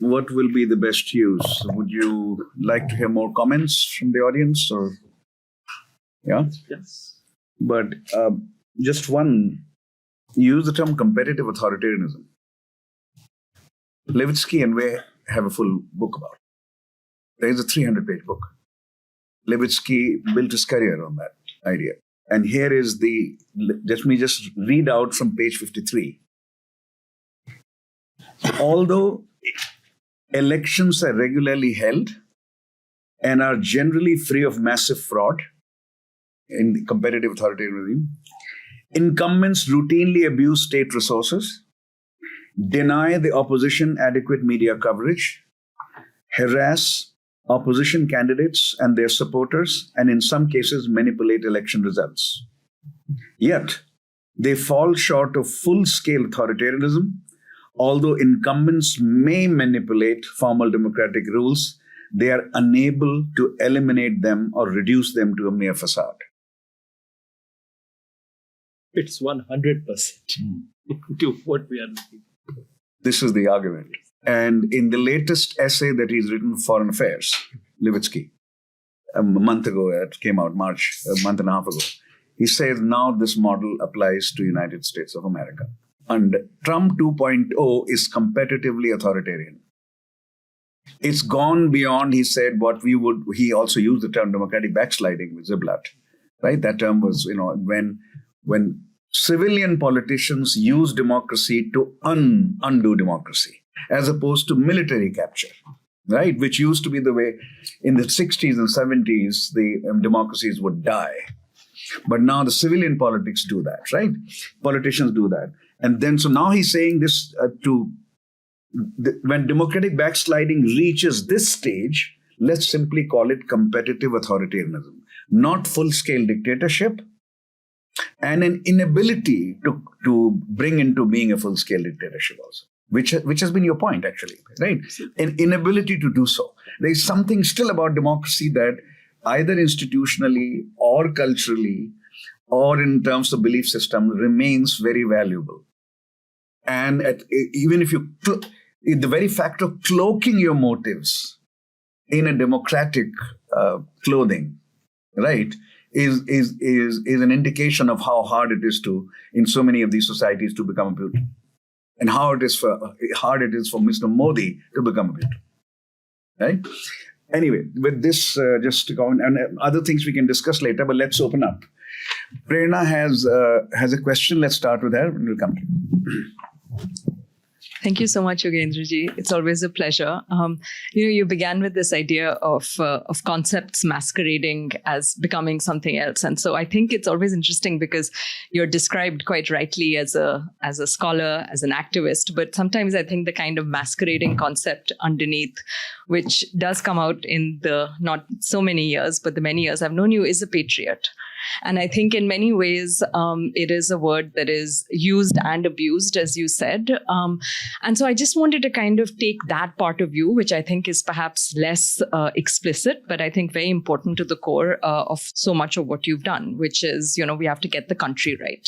what will be the best use? Would you like to hear more comments from the audience, or yeah? Yes. But just one, use the term competitive authoritarianism. Levitsky and Way have a full book about it. There is a 300-page book. Levitsky built his career on that idea. And here is let me just read out from page 53. Although elections are regularly held and are generally free of massive fraud in the competitive authoritarianism, incumbents routinely abuse state resources, deny the opposition adequate media coverage, harass opposition candidates and their supporters, and in some cases manipulate election results. Yet, they fall short of full-scale authoritarianism. Although incumbents may manipulate formal democratic rules, they are unable to eliminate them or reduce them to a mere facade. It's 100% to what we are looking for. This is the argument. And in the latest essay that he's written for Foreign Affairs, Levitsky, a month ago, it came out March, a month and a half ago, he says now this model applies to United States of America. And Trump 2.0 is competitively authoritarian. It's gone beyond, he said, he also used the term democratic backsliding with Ziblatt, right? That term was, when civilian politicians use democracy to undo democracy, as opposed to military capture, right? Which used to be the way in the 60s and 70s, the democracies would die. But now the civilian politics do that, right? Politicians do that. And then, so now he's saying this when democratic backsliding reaches this stage, let's simply call it competitive authoritarianism, not full-scale dictatorship, and an inability to bring into being a full-scale dictatorship also, which has been your point, actually, right? An inability to do so. There's something still about democracy that either institutionally or culturally or in terms of belief system remains very valuable. And even if the very fact of cloaking your motives in a democratic clothing, right, is an indication of how hard it is in so many of these societies to become a Putin, and how hard it is for Mr. Modi to become a Putin, right? Anyway, with this, just to go on, and other things we can discuss later, but let's open up. Prerna has a question. Let's start with her, and we'll come to you. Thank you so much, Yogendra ji. It's always a pleasure. You began with this idea of concepts masquerading as becoming something else, and so I think it's always interesting because you're described quite rightly as a scholar, as an activist. But sometimes I think the kind of masquerading concept underneath, which does come out in the not so many years, but the many years I've known you, is a patriot. And I think in many ways, it is a word that is used and abused, as you said. And so I just wanted to kind of take that part of you, which I think is perhaps less explicit, but I think very important to the core of so much of what you've done, which is, we have to get the country right.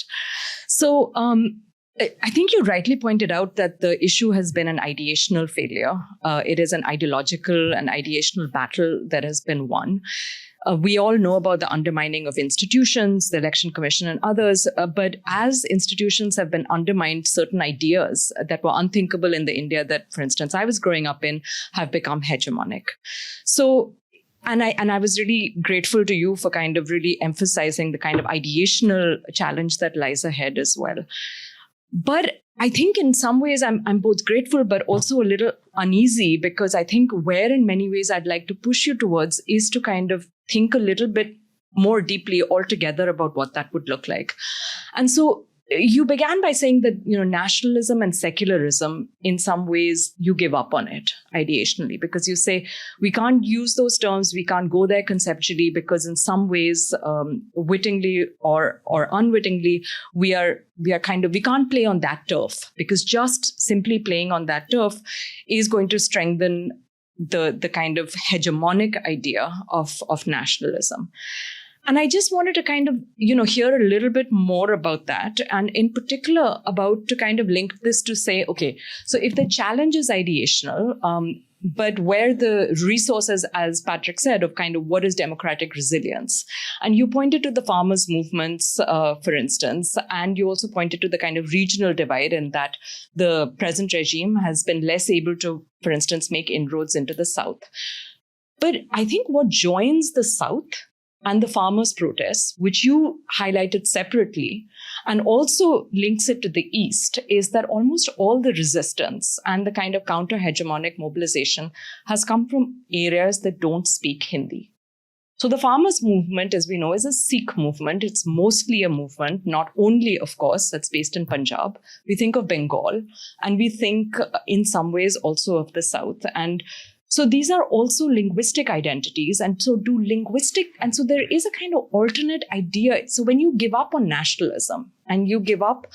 So I think you rightly pointed out that the issue has been an ideational failure. It is an ideological and ideational battle that has been won. We all know about the undermining of institutions, the Election Commission and others, but as institutions have been undermined, certain ideas that were unthinkable in the India that, for instance, I was growing up in have become hegemonic. So, and I was really grateful to you for kind of really emphasizing the kind of ideational challenge that lies ahead as well. But I think in some ways I'm both grateful, but also a little uneasy, because I think where in many ways I'd like to push you towards is to kind of think a little bit more deeply altogether about what that would look like. And so you began by saying that, nationalism and secularism, in some ways, you give up on it ideationally, because you say we can't use those terms, we can't go there conceptually, because in some ways, wittingly or unwittingly, we can't play on that turf, because just simply playing on that turf is going to strengthen the kind of hegemonic idea of nationalism. And I just wanted to kind of, hear a little bit more about that. And in particular, about to kind of link this to say, okay, so if the challenge is ideational, but where the resources, as Patrick said, of kind of what is democratic resilience. And you pointed to the farmers' movements, for instance, and you also pointed to the kind of regional divide in that the present regime has been less able to, for instance, make inroads into the South. But I think what joins the South and the farmers' protests, which you highlighted separately, and also links it to the East, is that almost all the resistance and the kind of counter-hegemonic mobilization has come from areas that don't speak Hindi. So the farmers' movement, as we know, is a Sikh movement. It's mostly a movement, not only, of course, that's based in Punjab. We think of Bengal, and we think in some ways also of the South. And so these are also linguistic identities. And so there is a kind of alternate idea. So when you give up on nationalism and you give up,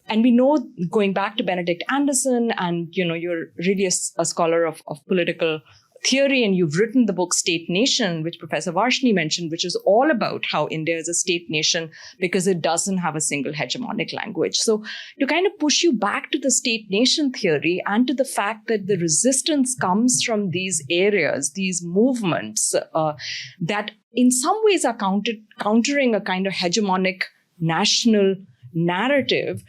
and we know, going back to Benedict Anderson, and, you're really a scholar of political theory, and you've written the book State Nation, which Professor Varshni mentioned, which is all about how India is a state nation because it doesn't have a single hegemonic language. So to kind of push you back to the state nation theory and to the fact that the resistance comes from these areas, these movements that in some ways are countering a kind of hegemonic national narrative.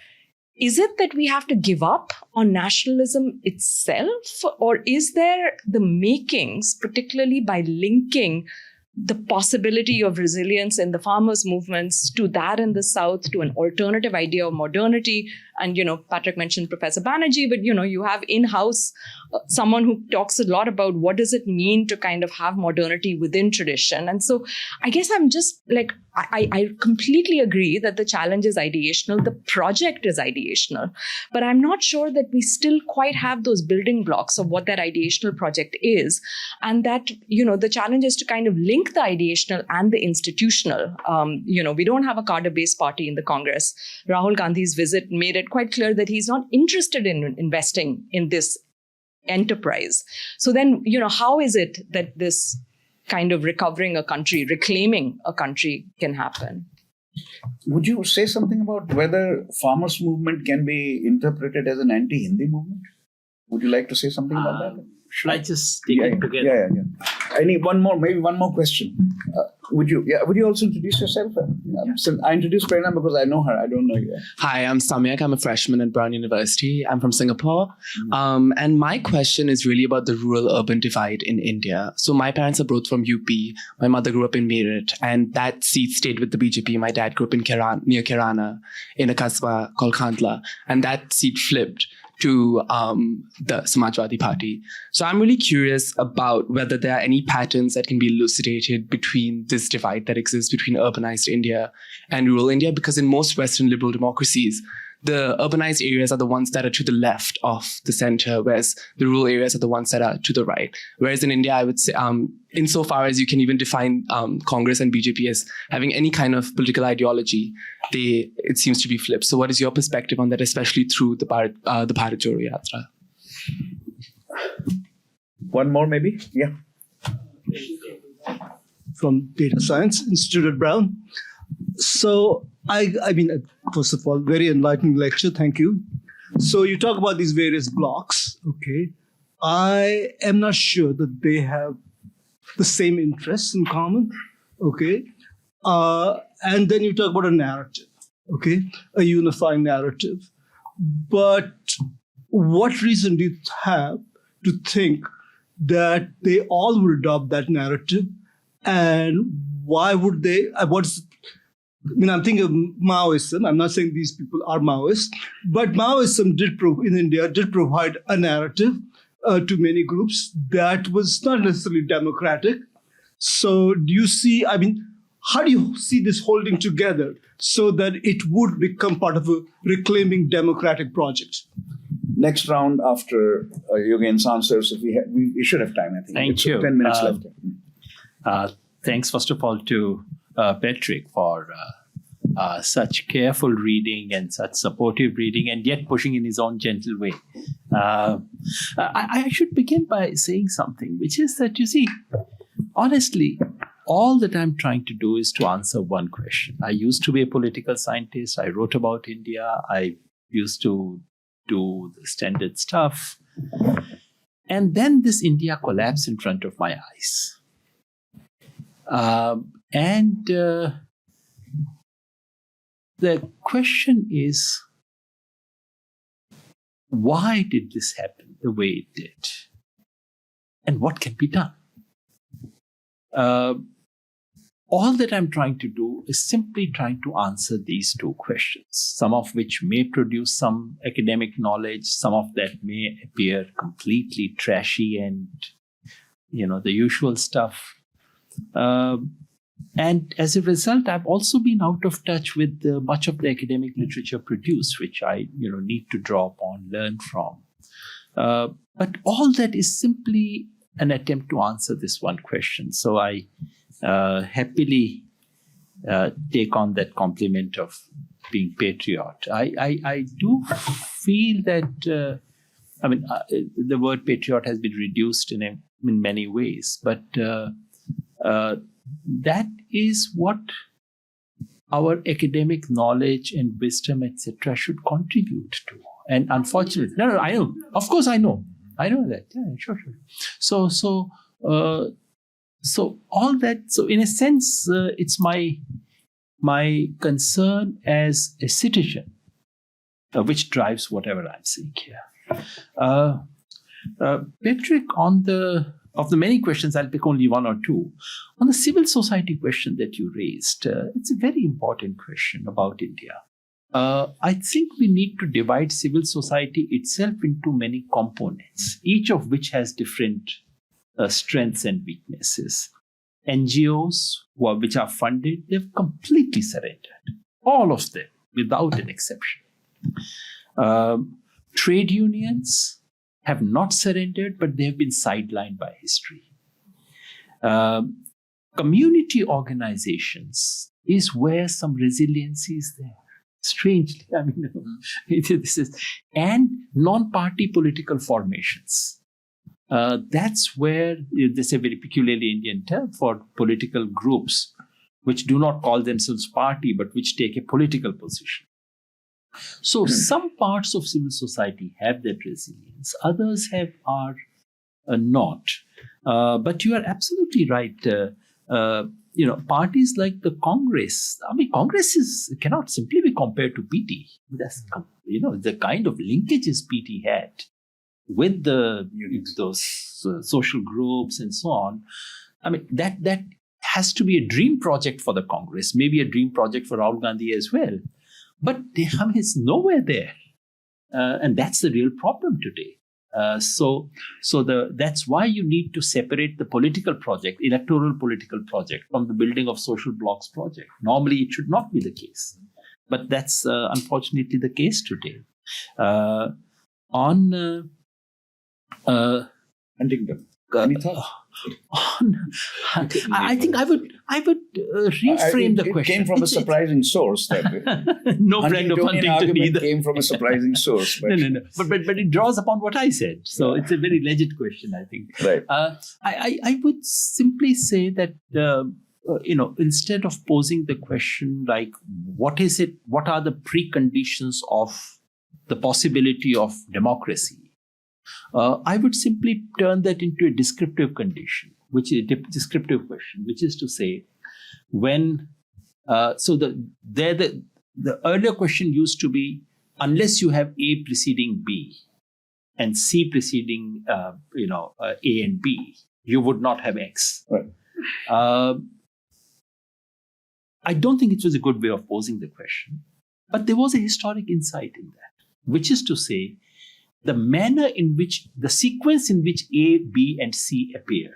Is it that we have to give up on nationalism itself, or is there the makings, particularly by linking the possibility of resilience in the farmers' movements to that in the South, to an alternative idea of modernity? And, Patrick mentioned Professor Banerjee, but, you have in-house someone who talks a lot about what does it mean to kind of have modernity within tradition. And so I guess I'm just like, I completely agree that the challenge is ideational, the project is ideational, but I'm not sure that we still quite have those building blocks of what that ideational project is. And that, the challenge is to kind of link the ideational and the institutional. We don't have a cadre-based party in the Congress. Rahul Gandhi's visit made it quite clear that he's not interested in investing in this enterprise. So then, how is it that this kind of recovering a country, reclaiming a country can happen? Would you say something about whether farmers' movement can be interpreted as an anti-Hindi movement? Would you like to say something about that? Should I just take it together? Yeah. One more question. Would you also introduce yourself? So I introduced Prerna because I know her. I don't know you. Hi, I'm Samyak. I'm a freshman at Brown University. I'm from Singapore. And my question is really about the rural-urban divide in India. So my parents are both from UP. My mother grew up in Meerut, and that seat stayed with the BJP. My dad grew up in near Kirana, in a kasbah called Khandla, and that seat flipped to the Samajwadi Party. So I'm really curious about whether there are any patterns that can be elucidated between this divide that exists between urbanized India and rural India, because in most Western liberal democracies, the urbanized areas are the ones that are to the left of the center, whereas the rural areas are the ones that are to the right. Whereas in India, I would say, insofar as you can even define Congress and BJP as having any kind of political ideology, it seems to be flipped. So what is your perspective on that, especially through the Bharat Jodo Yatra? One more, maybe? Yeah. From Data Science Institute at Brown. So, I mean, first of all, very enlightening lecture. Thank you. So you talk about these various blocks. Okay. I am not sure that they have the same interests in common. Okay. And then you talk about a narrative. Okay. A unifying narrative. But what reason do you have to think that they all would adopt that narrative? And why would they? I'm thinking of Maoism. I'm not saying these people are Maoists, but Maoism in India did provide a narrative to many groups that was not necessarily democratic. So do you see, how do you see this holding together so that it would become part of a reclaiming democratic project? Next round after Yogen's answers, if we should have time, I think. Thank you. 10 minutes left. Thanks, first of all, to Patrick for such careful reading and such supportive reading, and yet pushing in his own gentle way. I should begin by saying something, which is that, you see, honestly, all that I'm trying to do is to answer one question. I used to be a political scientist. I wrote about India. I used to do the standard stuff. And then this India collapsed in front of my eyes. The question is, why did this happen the way it did? And what can be done? All that I'm trying to do is simply trying to answer these two questions, some of which may produce some academic knowledge, some of that may appear completely trashy and, the usual stuff. And as a result, I've also been out of touch with much of the academic literature produced, which I, need to draw upon, learn from. But all that is simply an attempt to answer this one question. So I happily take on that compliment of being patriot. I do feel that, the word patriot has been reduced in many ways, but that is what our academic knowledge and wisdom, etc., should contribute to. And unfortunately, I know. Of course, I know that. Yeah, sure. So all that. So in a sense, it's my concern as a citizen, which drives whatever I'm saying here. Patrick, of the many questions, I'll pick only one or two. On the civil society question that you raised, it's a very important question about India. I think we need to divide civil society itself into many components, each of which has different strengths and weaknesses. NGOs, which are funded, they've completely surrendered. All of them, without an exception. Trade unions have not surrendered, but they have been sidelined by history. Community organizations is where some resiliency is there. Strangely, this is, and non-party political formations. That's where there's a very peculiarly Indian term for political groups, which do not call themselves party, but which take a political position. So some parts of civil society have that resilience, others are not. But you are absolutely right. Parties like the Congress. Congress cannot simply be compared to PT. That's the kind of linkages PT had with those social groups and so on. That has to be a dream project for the Congress, maybe a dream project for Rahul Gandhi as well. But it's nowhere there, and that's the real problem today. That's why you need to separate the political project, electoral political project, from the building of social blocks project. Normally, it should not be the case, but that's unfortunately the case today. On Huntington. Any thoughts? I think I would reframe the it question. It came from a surprising source. No friend of Huntington either. Came from a surprising source. But No. But it draws upon what I said. So it's a very legit question, I think. Right. I would simply say that, instead of posing the question like, what are the preconditions of the possibility of democracy? I would simply turn that into a descriptive condition, which is a descriptive question, which is to say, when the earlier question used to be, unless you have A preceding B and C preceding A and B, you would not have X. Right. I don't think it was a good way of posing the question, but there was a historic insight in that, which is to say, the manner in which, the sequence in which A, B, and C appear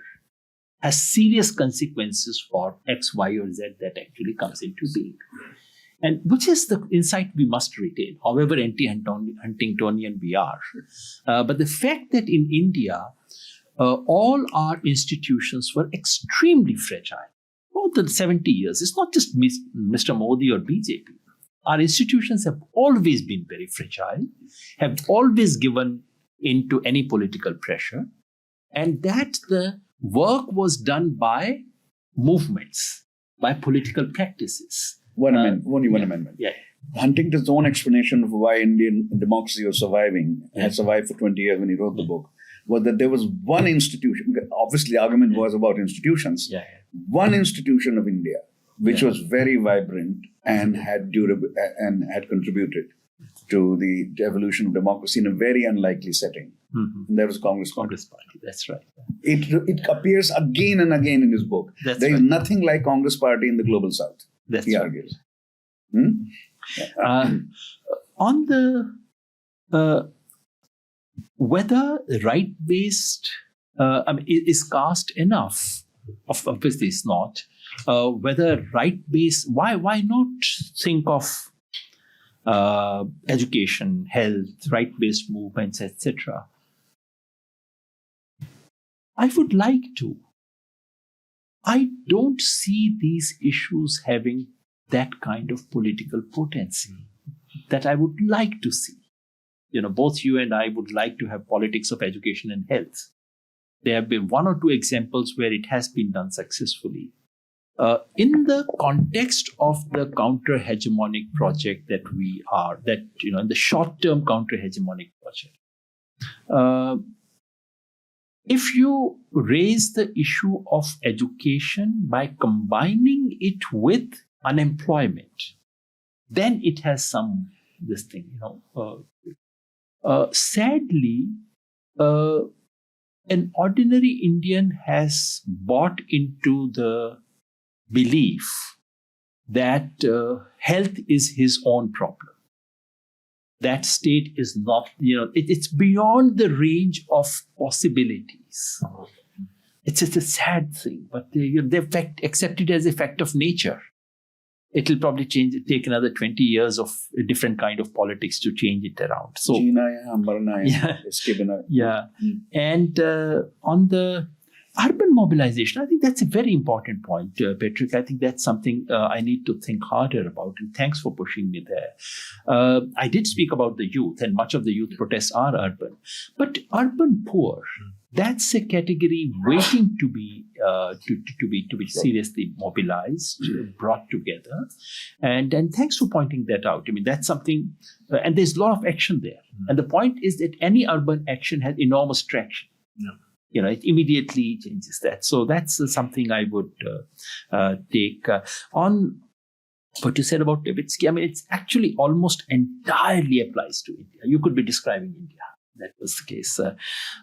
has serious consequences for X, Y, or Z that actually comes into being. And which is the insight we must retain, however anti-Huntingtonian we are. But the fact that in India, all our institutions were extremely fragile. More than 70 years. It's not just Mr. Modi or BJP. Our institutions have always been very fragile, have always given into any political pressure, and that the work was done by movements, by political practices. Only one amendment. Yeah. Huntington's own explanation of why Indian democracy was surviving, had survived for 20 years when he wrote the book, was that there was one institution. Obviously, the argument was about institutions. Yeah. One institution of India, which was very vibrant and had contributed to the evolution of democracy in a very unlikely setting. And that was Congress Party. That's right. It appears again and again in his book. There is nothing like Congress Party in the global South. He argues. On the whether right-based is caste enough, obviously it's not. Whether right-based, why not think of education, health, right-based movements, etc. I would like to. I don't see these issues having that kind of political potency that I would like to see. Both you and I would like to have politics of education and health. There have been one or two examples where it has been done successfully. In the context of the counter-hegemonic project that we are, in the short-term counter-hegemonic project, if you raise the issue of education by combining it with unemployment, then it has this thing, sadly, an ordinary Indian has bought into the belief that health is his own problem. That state is not, it's beyond the range of possibilities. It's just a sad thing, but they accept it as a fact of nature. It'll probably take another 20 years of a different kind of politics to change it around. So, And on the urban mobilization, I think that's a very important point, Patrick. I think that's something I need to think harder about. And thanks for pushing me there. I did speak about the youth, and much of the youth protests are urban. But urban poor, that's a category waiting to be seriously mobilized, brought together. And thanks for pointing that out. I mean, that's something, and there's a lot of action there. And the point is that any urban action has enormous traction. It immediately changes that. So that's something I would take on what you said about Levitsky. I mean, it's actually almost entirely applies to India. You could be describing India. That was the case.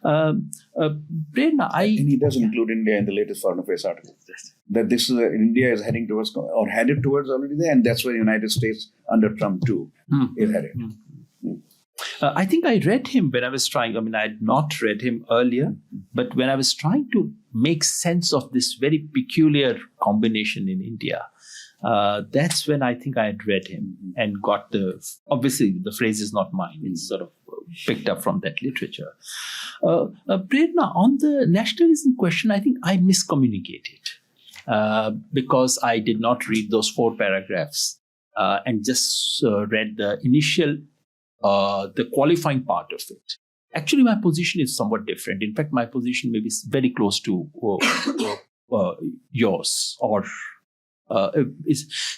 Prerna, and he does include India in the latest Foreign Affairs article. That this is India is heading towards, or headed towards already there, and that's where the United States under Trump too is headed. I think I read him when I was trying. I mean, I had not read him earlier, but when I was trying to make sense of this very peculiar combination in India, that's when I think I had read him and got obviously the phrase is not mine. It's sort of picked up from that literature. Prerna, on the nationalism question, I think I miscommunicated because I did not read those 4 paragraphs and just read the initial, the qualifying part of it. Actually, my position is somewhat different. In fact, my position may be very close to yours.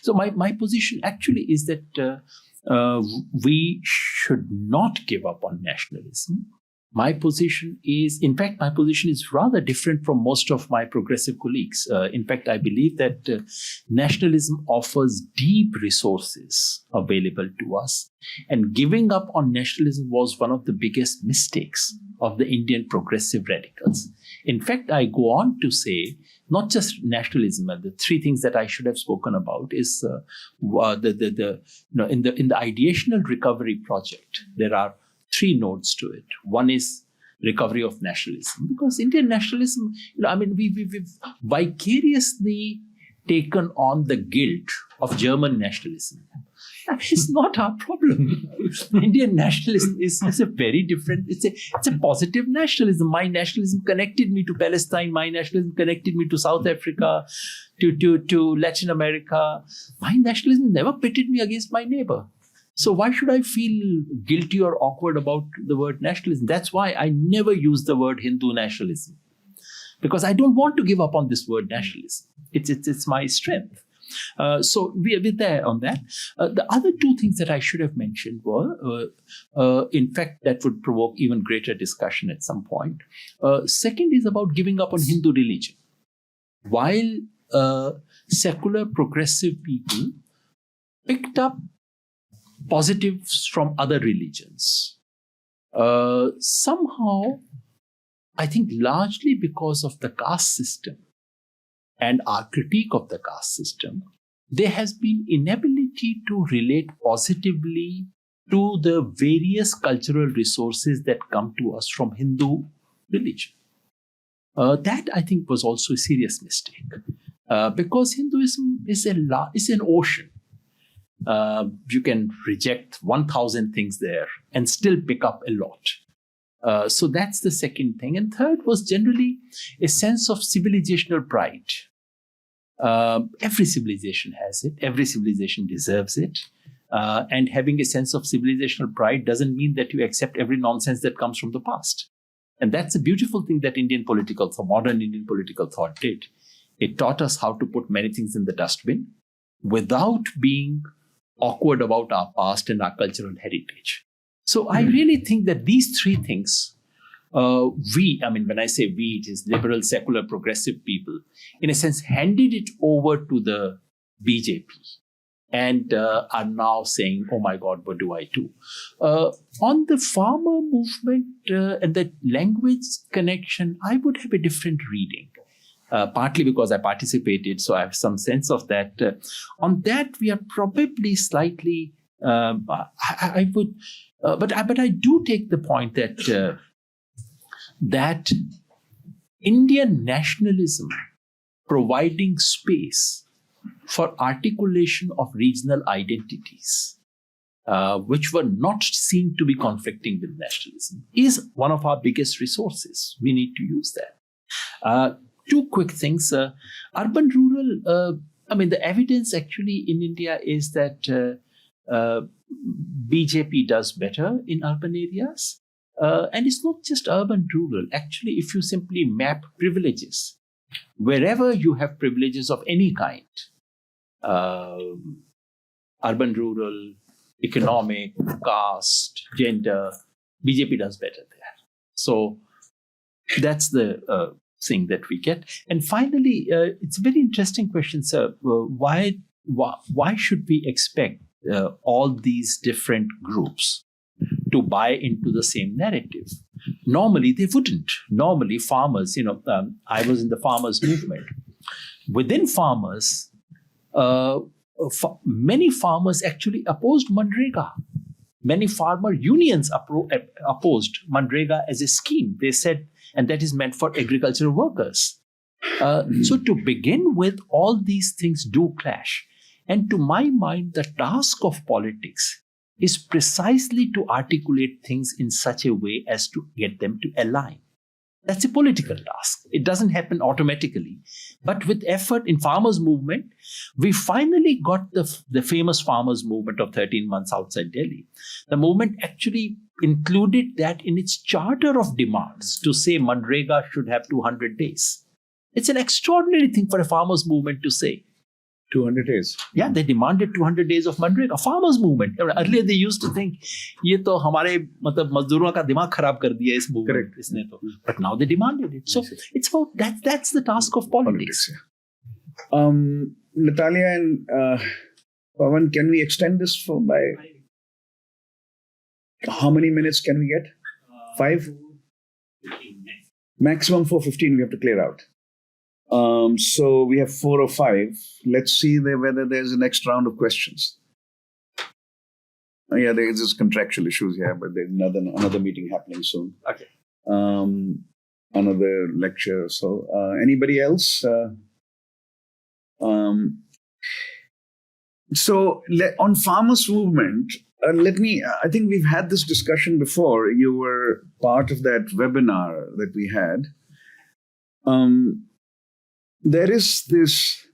So my position actually is that we should not give up on nationalism. My position is rather different from most of my progressive colleagues. In fact, I believe that nationalism offers deep resources available to us. And giving up on nationalism was one of the biggest mistakes of the Indian progressive radicals. In fact, I go on to say, not just nationalism, the 3 things that I should have spoken about is in the ideational recovery project, there are 3 nodes to it. One is recovery of nationalism, because Indian nationalism, we've vicariously taken on the guilt of German nationalism. It's not our problem. Indian nationalism is a very different, it's a positive nationalism. My nationalism connected me to Palestine. My nationalism connected me to South Africa, to Latin America. My nationalism never pitted me against my neighbor. So why should I feel guilty or awkward about the word nationalism? That's why I never use the word Hindu nationalism. because I don't want to give up on this word nationalism. It's my strength. So we're there on that. The other two things that I should have mentioned were, in fact, that would provoke even greater discussion at some point. Second is about giving up on Hindu religion. While secular progressive people picked up positives from other religions, somehow, I think largely because of the caste system and our critique of the caste system, there has been inability to relate positively to the various cultural resources that come to us from Hindu religion. That, I think, was also a serious mistake, because Hinduism is an ocean. You can reject 1,000 things there and still pick up a lot. So that's the second thing. And third was generally a sense of civilizational pride. Every civilization has it. Every civilization deserves it. And having a sense of civilizational pride doesn't mean that you accept every nonsense that comes from the past. And that's a beautiful thing that modern Indian political thought did. It taught us how to put many things in the dustbin without being awkward about our past and our cultural heritage. So I really think that these three things, when I say we, it is liberal, secular, progressive people, in a sense, handed it over to the BJP and are now saying, oh my God, what do I do? On the farmer movement and the language connection, I would have a different reading. Partly because I participated, so I have some sense of that. On that, we are probably slightly. I would, but I do take the point that that Indian nationalism providing space for articulation of regional identities, which were not seen to be conflicting with nationalism, is one of our biggest resources. We need to use that. Two quick things. Urban-rural, the evidence actually in India is that BJP does better in urban areas. And it's not just urban-rural. Actually, if you simply map privileges, wherever you have privileges of any kind, urban-rural, economic, caste, gender, BJP does better there. So that's the thing that we get. And finally, it's a very interesting question, sir. Why should we expect all these different groups to buy into the same narrative? Normally, they wouldn't. Normally, farmers, I was in the farmers movement. Within farmers, many farmers actually opposed Manrega. Many farmer unions opposed Manrega as a scheme. They said, and that is meant for agricultural workers. So to begin with, all these things do clash. And to my mind, the task of politics is precisely to articulate things in such a way as to get them to align. That's a political task. It doesn't happen automatically. But with effort in farmers' movement, we finally got the famous farmers' movement of 13 months outside Delhi. The movement actually included that in its charter of demands to say Manrega should have 200 days. It's an extraordinary thing for a farmers' movement to say. 200 days. Yeah, they demanded 200 days of Manrega, farmers' movement. Earlier they used to think, ये तो हमारे मजदूरों का दिमाग खराब कर दिया इस movement. Correct. इसने तो. But now they demanded it. So it's about that's the task of politics. Natalia and Pawan, can we extend this by how many minutes can we get? 5? Maximum 4:15 we have to clear out. So we have 4 or 5. Let's see whether there's a next round of questions. Yeah, there is just contractual issues here, but there's another meeting happening soon. Okay. Another lecture. So anybody else? So on farmers' movement, I think we've had this discussion before. You were part of that webinar that we had. There is this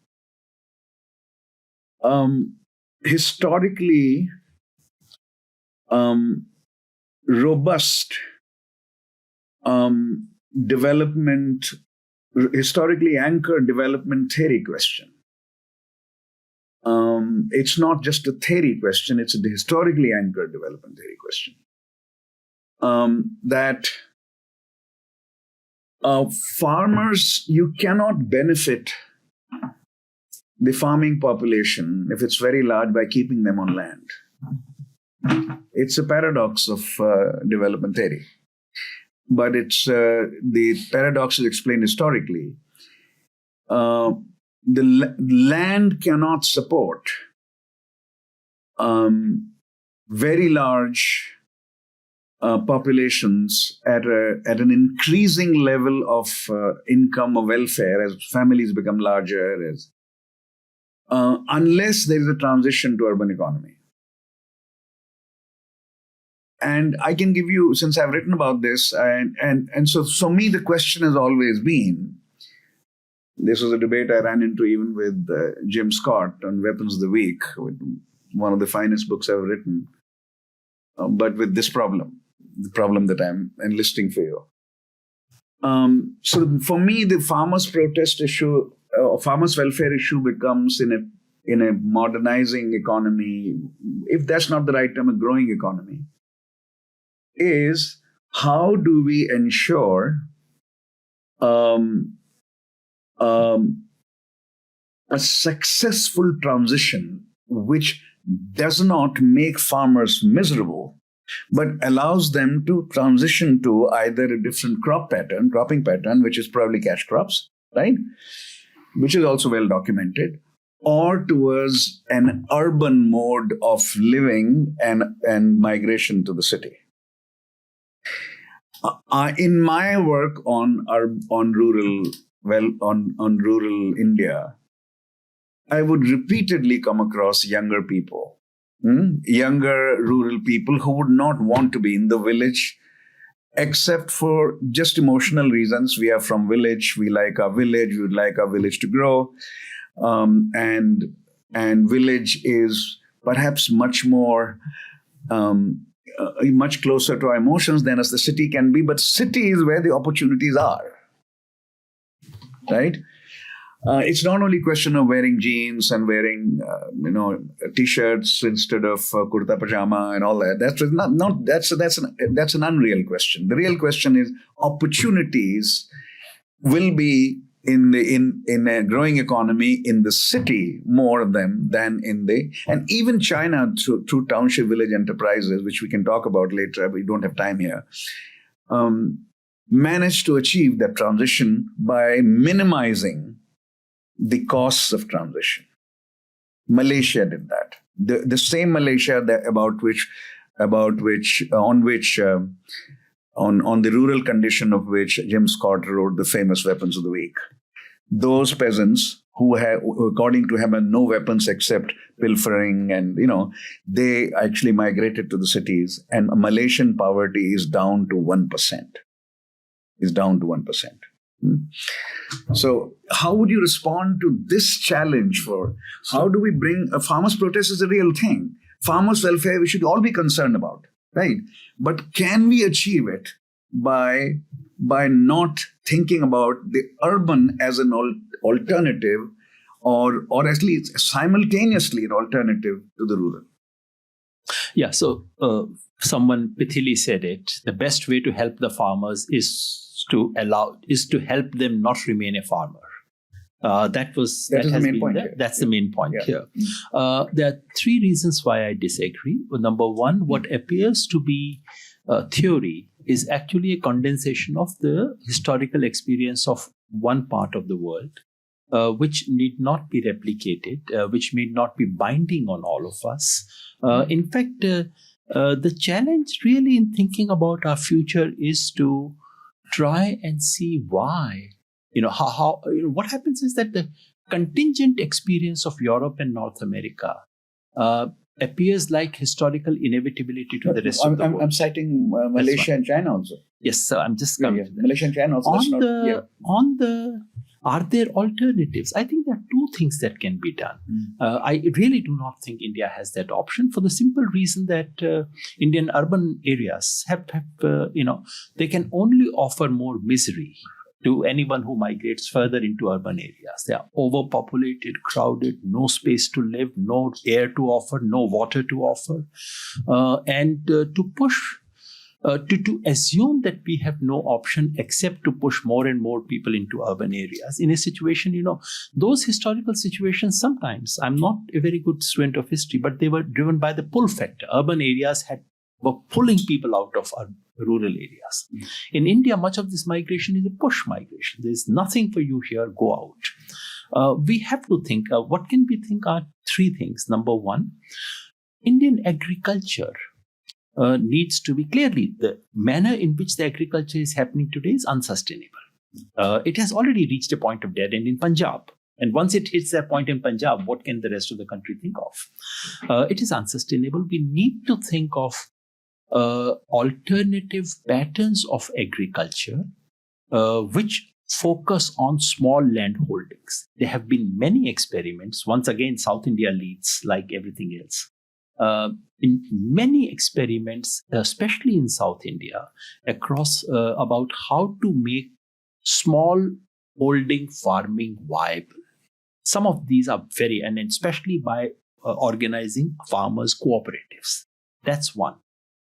historically robust development historically anchored development theory question. It's not just a theory question, it's a historically anchored development theory question. That farmers, you cannot benefit the farming population, if it's very large, by keeping them on land. It's a paradox of development theory. But it's the paradox is explained historically. The land cannot support very large populations at an increasing level of income or welfare as families become larger, unless there is a transition to urban economy. And I can give you, since I've written about this, and so for me the question has always been, this was a debate I ran into even with Jim Scott on Weapons of the Week, with one of the finest books I've written, but with this problem, the problem that I'm enlisting for you. So for me, the farmers' protest issue, farmers' welfare issue becomes in a modernizing economy, if that's not the right term, a growing economy, is how do we ensure a successful transition which does not make farmers miserable, but allows them to transition to either a different cropping pattern, which is probably cash crops, right? Which is also well documented, or towards an urban mode of living and migration to the city. In my work on rural India, I would repeatedly come across younger people, younger rural people who would not want to be in the village, except for just emotional reasons. We are from village. We like our village. We would like our village to grow, and village is perhaps much more. Much closer to our emotions than as the city can be, but city is where the opportunities are, right? It's not only a question of wearing jeans and wearing, t-shirts instead of kurta pajama and all that. That's an unreal question. The real question is opportunities will be in a growing economy in the city more of them than and even China through township village enterprises, which we can talk about later, we don't have time here, managed to achieve that transition by minimizing the costs of transition. Malaysia did that. The same Malaysia on the rural condition of which Jim Scott wrote the famous Weapons of the Week. Those peasants who according to him, had no weapons except pilfering, and they actually migrated to the cities. And Malaysian poverty is down to 1%. So how would you respond to this challenge how do we bring a farmers' protest is a real thing. Farmers' welfare we should all be concerned about, right? But can we achieve it by not thinking about the urban as an alternative or at least simultaneously an alternative to the rural? Yeah, so someone pithily said it. The best way to help the farmers is to help them not remain a farmer. That's the main point here. There are three reasons why I disagree. Number one, what appears to be theory is actually a condensation of the historical experience of one part of the world, which need not be replicated, which may not be binding on all of us. In fact, the challenge really in thinking about our future is to try and see why. What happens is that the contingent experience of Europe and North America appears like historical inevitability to the rest of the world. I'm citing Malaysia and China also. Yes, so I'm just coming to that. Malaysia and China also. Are there alternatives? I think there are two things that can be done. I really do not think India has that option for the simple reason that Indian urban areas have they can only offer more misery to anyone who migrates further into urban areas. They are overpopulated, crowded, no space to live, no air to offer, no water to offer. To assume that we have no option except to push more and more people into urban areas in a situation, those historical situations, sometimes, I'm not a very good student of history, but they were driven by the pull factor. Urban areas were pulling people out of rural areas. In India, much of this migration is a push migration. There's nothing for you here, go out. We have to think, what can we think are three things. Number one, Indian agriculture needs to be clearly, the manner in which the agriculture is happening today is unsustainable. It has already reached a point of dead end in Punjab. And once it hits that point in Punjab, what can the rest of the country think of? It is unsustainable. We need to think of alternative patterns of agriculture which focus on small land holdings. There have been many experiments. Once again, South India leads like everything else. In many experiments, especially in South India, across about how to make small holding farming viable. Some of these are and especially by organizing farmers' cooperatives. That's one.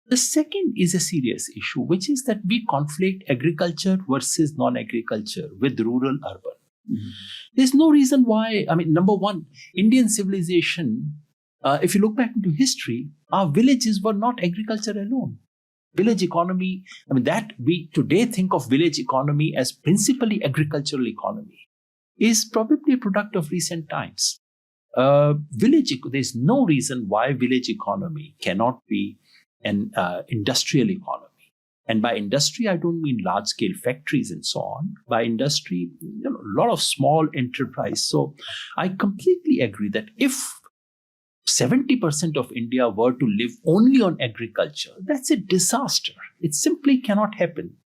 The second is a serious issue, which is that we conflate agriculture versus non-agriculture with rural urban. Mm-hmm. There's no reason why. Number one, Indian civilization, if you look back into history, our villages were not agriculture alone. Village economy, that we today think of village economy as principally agricultural economy, is probably a product of recent times. There's no reason why village economy cannot be an industrial economy. And by industry, I don't mean large-scale factories and so on. By industry, a lot of small enterprise. So I completely agree that if 70% of India were to live only on agriculture, that's a disaster. It simply cannot happen,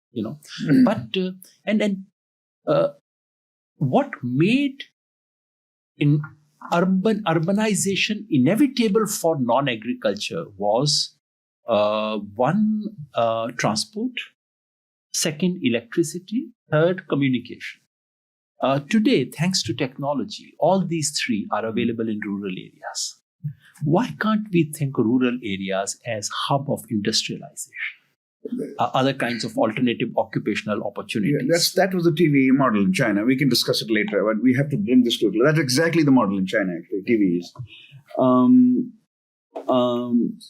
But what made urbanization inevitable for non-agriculture was one, transport, second, electricity, third, communication. Today, thanks to technology, all these three are available in rural areas. Why can't we think rural areas as hub of industrialization? Other kinds of alternative occupational opportunities. Yeah, that was the TV model in China. We can discuss it later, but we have to bring this to a close. That's exactly the model in China, actually, TVs.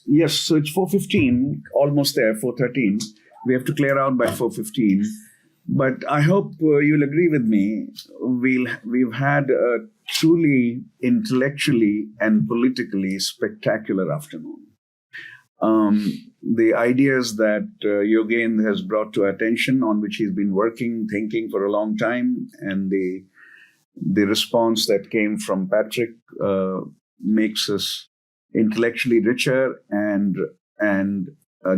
Yes, so it's 4:15, almost there, 4:13. We have to clear out by 4:15. But I hope you'll agree with me. We've had a truly intellectually and politically spectacular afternoon. The ideas that Yogendra has brought to attention, on which he's been working, thinking for a long time, and the response that came from Patrick makes us intellectually richer and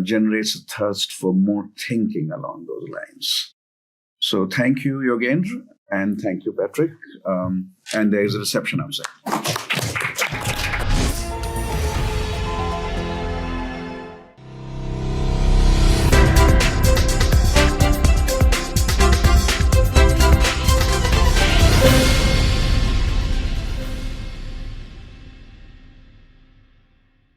generates a thirst for more thinking along those lines. So thank you, Yogendra, and thank you, Patrick. And there is a reception outside.